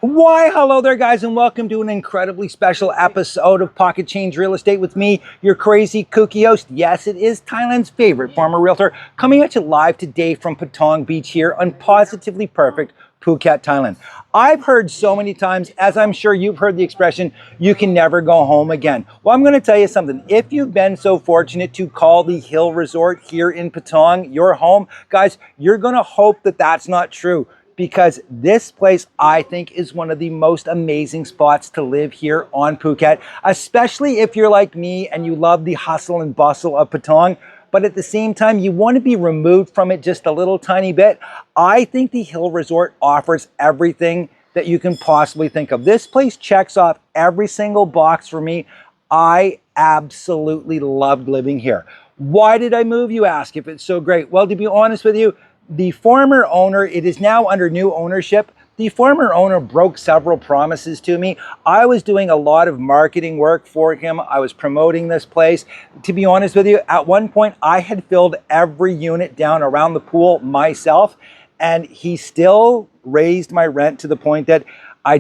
Why, hello there, guys, and welcome to an incredibly special episode of Pocket Change Real Estate with me, your crazy kooky host. Yes, it is Thailand's favorite former realtor, coming at you live today from Patong Beach here on positively perfect Phuket, Thailand. I've heard so many times, as I'm sure you've heard the expression, you can never go home again. Well, I'm going to tell you something. If you've been so fortunate to call the Hill Resort here in Patong your home, guys, you're going to hope that that's not true, because this place, I think, is one of the most amazing spots to live here on Phuket, especially if you're like me and you love the hustle and bustle of Patong, but at the same time, you want to be removed from it just a little tiny bit. I think the Hill Resort offers everything that you can possibly think of. This place checks off every single box for me. I absolutely loved living here. Why did I move, you ask, if it's so great? Well, to be honest with you, the former owner, it is now under new ownership. The former owner broke several promises to me. I was doing a lot of marketing work for him. I was promoting this place. To be honest with you, at one point, I had filled every unit down around the pool myself, and he still raised my rent to the point that I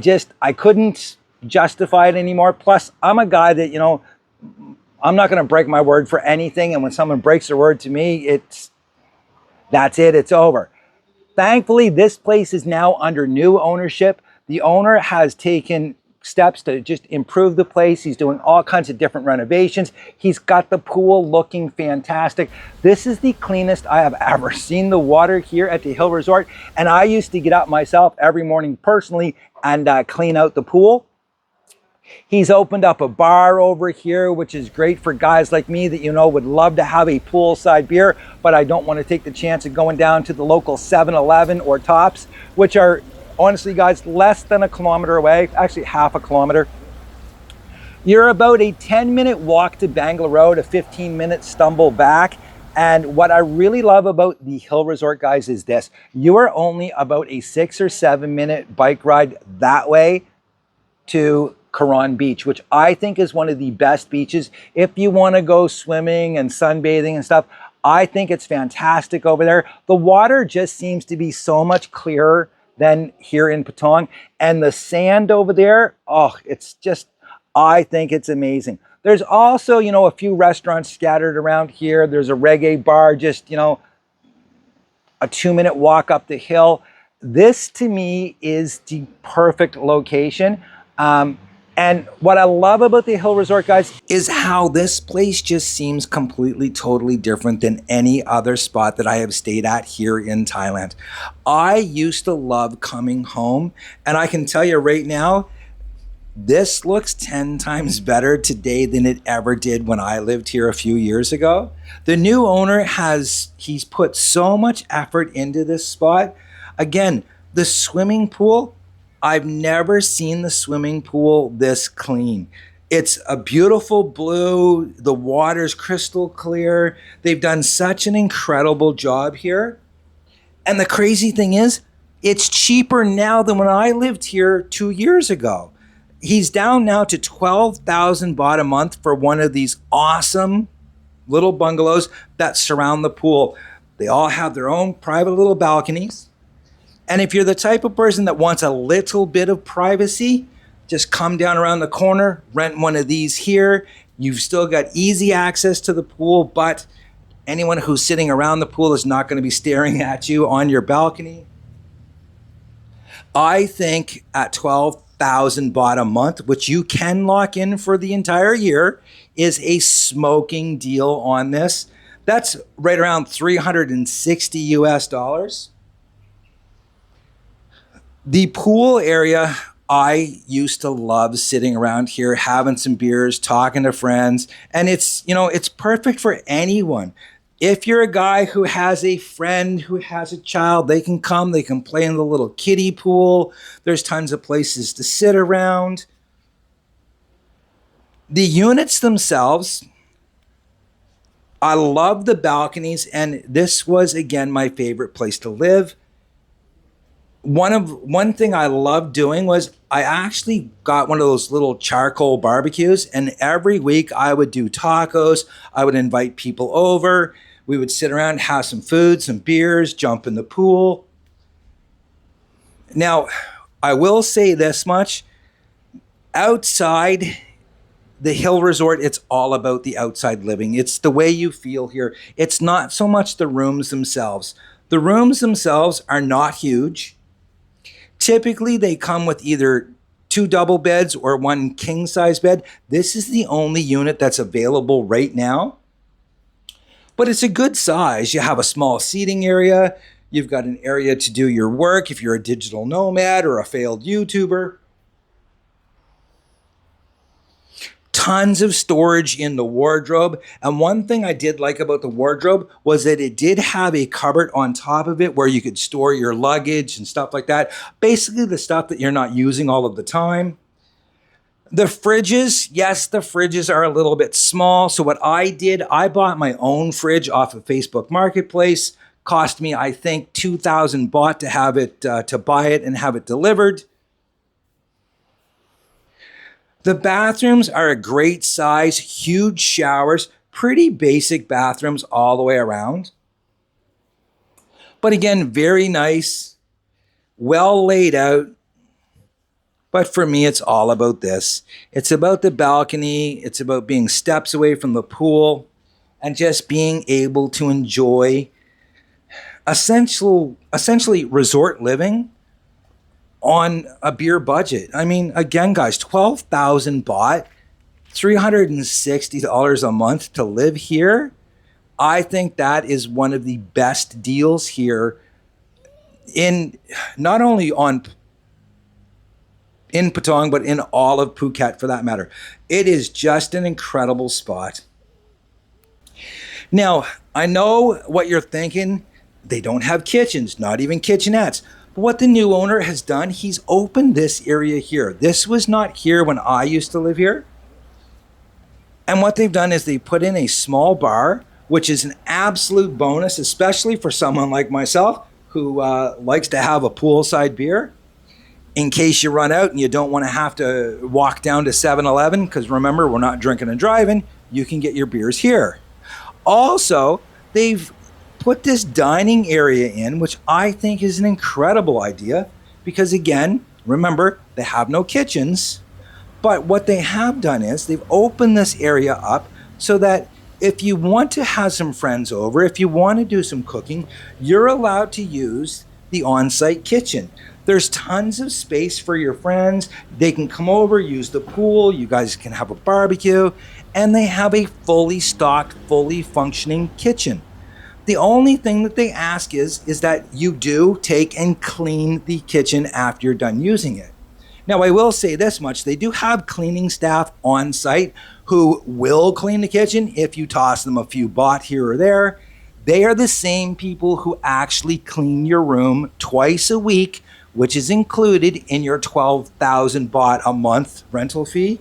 couldn't justify it anymore. Plus, I'm a guy that, I'm not going to break my word for anything. And when someone breaks their word to me, that's it, it's over. Thankfully, this place is now under new ownership. The owner has taken steps to just improve the place. He's doing all kinds of different renovations. He's got the pool looking fantastic. This is the cleanest I have ever seen the water here at the Hill Resort. And I used to get up myself every morning personally and clean out the pool. He's opened up a bar over here, which is great for guys like me that, would love to have a poolside beer, but I don't want to take the chance of going down to the local 7-Eleven or Tops, which are, honestly, guys, less than a kilometer away, actually half a kilometer. You're about a 10-minute walk to Bangla Road, a 15-minute stumble back. And what I really love about the Hill Resort, guys, is this. You are only about a 6 or 7 minute bike ride that way to Karan Beach, which I think is one of the best beaches. If you want to go swimming and sunbathing and stuff, I think it's fantastic over there. The water just seems to be so much clearer than here in Patong. And the sand over there, I think it's amazing. There's also, a few restaurants scattered around here. There's a reggae bar just, a 2-minute walk up the hill. This, to me, is the perfect location. And what I love about the Hill Resort, guys, is how this place just seems completely, totally different than any other spot that I have stayed at here in Thailand. I used to love coming home, and I can tell you right now, this looks 10 times better today than it ever did when I lived here a few years ago. The new owner he's put so much effort into this spot. Again, the swimming pool, I've never seen the swimming pool this clean. It's a beautiful blue. The water's crystal clear. They've done such an incredible job here. And the crazy thing is, it's cheaper now than when I lived here 2 years ago. He's down now to 12,000 baht a month for one of these awesome little bungalows that surround the pool. They all have their own private little balconies. And if you're the type of person that wants a little bit of privacy, just come down around the corner, rent one of these here. You've still got easy access to the pool, but anyone who's sitting around the pool is not going to be staring at you on your balcony. I think at 12,000 baht a month, which you can lock in for the entire year, is a smoking deal on this. That's right around $360 US. The pool area, I used to love sitting around here, having some beers, talking to friends. And it's perfect for anyone. If you're a guy who has a friend who has a child, they can come, they can play in the little kiddie pool. There's tons of places to sit around. The units themselves, I love the balconies. And this was, again, my favorite place to live. One thing I loved doing was I actually got one of those little charcoal barbecues, and every week I would do tacos. I would invite people over. We would sit around, have some food, some beers, jump in the pool. Now, I will say this much. Outside the hill resort, it's all about the outside living. It's the way you feel here. It's not so much the rooms themselves. The rooms themselves are not huge. Typically, they come with either 2 double beds or 1 king size bed. This is the only unit that's available right now. But it's a good size. You have a small seating area. You've got an area to do your work if you're a digital nomad or a failed YouTuber. Tons of storage in the wardrobe. And one thing I did like about the wardrobe was that it did have a cupboard on top of it where you could store your luggage and stuff like that. Basically the stuff that you're not using all of the time. The fridges, yes, the fridges are a little bit small. So what I did, I bought my own fridge off of Facebook Marketplace. Cost me, I think, 2,000 baht to have it, to buy it and have it delivered. The bathrooms are a great size, huge showers, pretty basic bathrooms all the way around. But again, very nice, well laid out. But for me, it's all about this. It's about the balcony. It's about being steps away from the pool and just being able to enjoy essentially resort living on a beer budget. I mean, again, guys, 12,000 baht, $360 a month to live here. I think that is one of the best deals here in not only in Patong, but in all of Phuket for that matter. It is just an incredible spot. Now, I know what you're thinking. They don't have kitchens, not even kitchenettes. But what the new owner has done, he's opened this area here. This was not here when I used to live here. And what they've done is they put in a small bar, which is an absolute bonus, especially for someone like myself who likes to have a poolside beer. In case you run out and you don't want to have to walk down to 7-Eleven, because remember, we're not drinking and driving, you can get your beers here. Also, they've put this dining area in, which I think is an incredible idea because, again, remember, they have no kitchens. But what they have done is they've opened this area up so that if you want to have some friends over, if you want to do some cooking, you're allowed to use the on-site kitchen. There's tons of space for your friends. They can come over, use the pool. You guys can have a barbecue. And they have a fully stocked, fully functioning kitchen. The only thing that they ask is that you do take and clean the kitchen after you're done using it. Now, I will say this much. They do have cleaning staff on site who will clean the kitchen if you toss them a few baht here or there. They are the same people who actually clean your room twice a week, which is included in your 12,000 baht a month rental fee.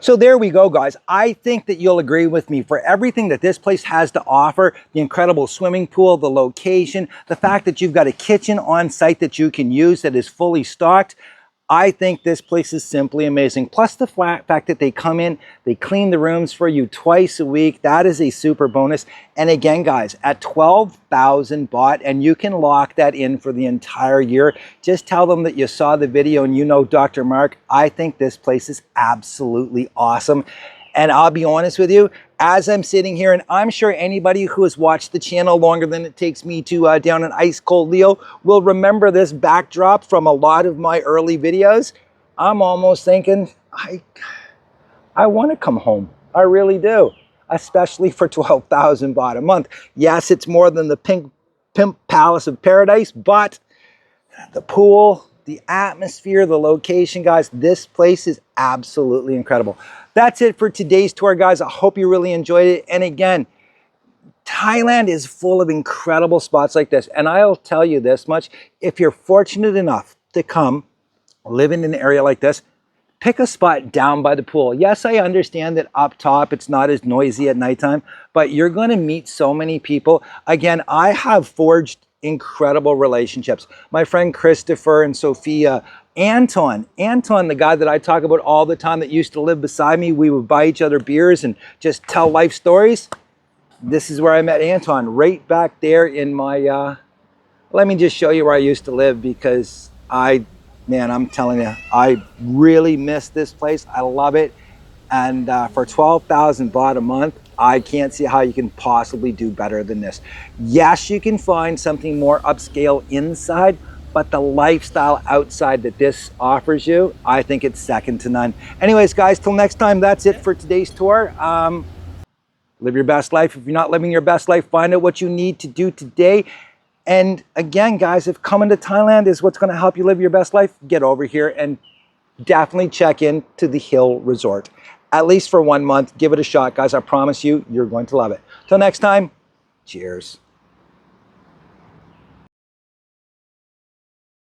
So there we go, guys. I think that you'll agree with me for everything that this place has to offer, the incredible swimming pool, the location, the fact that you've got a kitchen on site that you can use that is fully stocked. I think this place is simply amazing. Plus the fact that they come in, they clean the rooms for you twice a week. That is a super bonus. And again, guys, at 12,000 baht, and you can lock that in for the entire year. Just tell them that you saw the video and you know Dr. Mark. I think this place is absolutely awesome. And I'll be honest with you, as I'm sitting here, and I'm sure anybody who has watched the channel longer than it takes me to down an ice cold Leo will remember this backdrop from a lot of my early videos. I'm almost thinking, I want to come home. I really do, especially for 12,000 baht a month. Yes, it's more than the Pimp Palace of Paradise, but the pool, the atmosphere, the location, guys, this place is absolutely incredible. That's it for today's tour, guys. I hope you really enjoyed it. And again, Thailand is full of incredible spots like this. And I'll tell you this much, if you're fortunate enough to come live in an area like this, pick a spot down by the pool. Yes, I understand that up top, it's not as noisy at nighttime, but you're going to meet so many people. Again, I have forged incredible relationships. My friend Christopher and Sophia, Anton, the guy that I talk about all the time that used to live beside me, we would buy each other beers and just tell life stories. This is where I met Anton, right back there in my Let me just show you where I used to live, because man, I'm telling you, I really miss this place. I love it. And for 12,000 baht a month, I can't see how you can possibly do better than this. Yes, you can find something more upscale inside, but the lifestyle outside that this offers you, I think it's second to none. Anyways, guys, till next time, that's it for today's tour. Live your best life. If you're not living your best life, find out what you need to do today. And again, guys, if coming to Thailand is what's going to help you live your best life, get over here and definitely check in to the Hill Resort. At least for 1 month. Give it a shot, guys. I promise you, you're going to love it. Till next time, cheers.